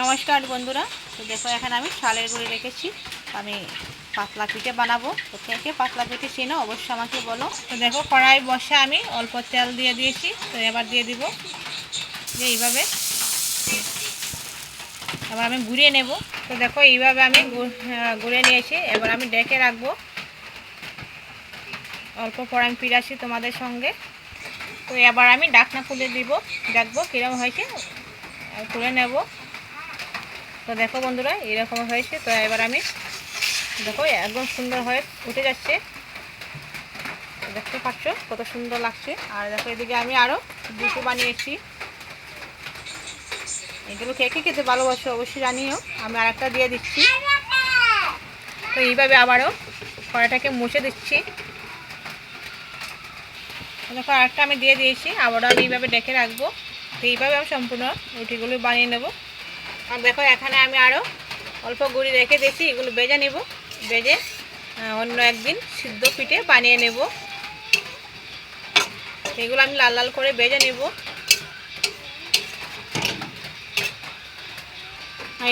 নমস্কার বন্ধুরা। তো দেখো এখানে আমি চালের গুঁড়ি রেখেছি। আমি পাতলা পিঠে বানাবো। তো কে কে পাতলা পিঠে চেনো অবশ্যই আমাকে বলো। তো দেখো কড়াই বসে আমি অল্প তেল দিয়ে দিয়েছি। তো এবার দিয়ে দিব যে এইভাবে এবার আমি গুঁড়িয়ে নেব। তো দেখো এইভাবে আমি গুঁড়িয়ে নিয়েছি। এবার আমি ডেকে রাখবো। অল্প পর আমি ফিরে আসি তোমাদের সঙ্গে। তো এবার আমি ঢাকনা খুলে দিব, দেখবো কীরকম হয়েছে, তুলে নেব। তো দেখো বন্ধুরা এরকম হয়েছে। তো এবার আমি দেখো একদম সুন্দর হয়ে উঠে যাচ্ছে, দেখতে পাচ্ছ কত সুন্দর লাগছে। আর দেখো এদিকে আমি আরও দুটো বানিয়েছি। এগুলো কে কে খেতে ভালোবাসো অবশ্যই জানিও। আমি আর একটা দিয়ে দিচ্ছি। তো এইভাবে আবারও কড়াইটাকে মুছে দিচ্ছি। দেখো আরেকটা আমি দিয়ে দিয়েছি, আবারও আমি এইভাবে ডেকে রাখবো। তো এইভাবে আমি সম্পূর্ণ রুটিগুলো বানিয়ে নেব। আর দেখো এখানে আমি আরও অল্প গুঁড়ি রেখে দিয়েছি, এগুলো ভেজে নেব। ভেজে অন্য একদিন সিদ্ধ পিঠে বানিয়ে নেব। এগুলো আমি লাল লাল করে ভেজে নেব।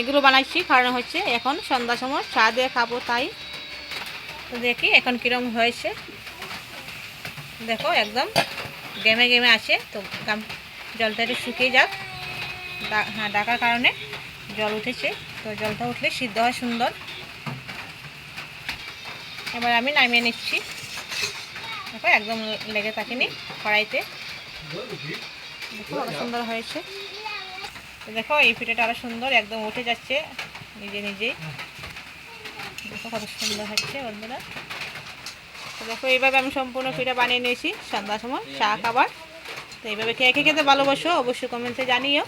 এগুলো বানাচ্ছি কারণ হচ্ছে এখন সন্ধ্যার সময় চা দিয়ে খাবো, তাই। তো দেখি এখন কীরকম হয়েছে। দেখো একদম গেমে গেমে আছে। তো জলটা একটু শুকিয়ে যাক। হ্যাঁ, ডাকার কারণে জল উঠেছে। তো জলটা উঠলে সিদ্ধ হয় সুন্দর। এবার আমি নামিয়ে নিচ্ছি। দেখো একদম লেগে থাকেনি কড়াইতে। দেখো কত সুন্দর হয়েছে। দেখো এই পিঠাটা আরো সুন্দর একদম উঠে যাচ্ছে নিজে নিজেই। দেখো কত সুন্দর হচ্ছে বন্ধুরা। তো দেখো এইভাবে আমি সম্পূর্ণ পিঠা বানিয়ে নিয়েছি সন্ধ্যার সময় চা খাবার। তো এইভাবে কে কে খেতে ভালোবাসো অবশ্যই কমেন্টে জানিও।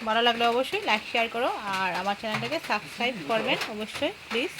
ভালো লাগলে অবশ্যই লাইক শেয়ার করো আর আমার চ্যানেলটাকে সাবস্ক্রাইব করবেন অবশ্যই প্লিজ।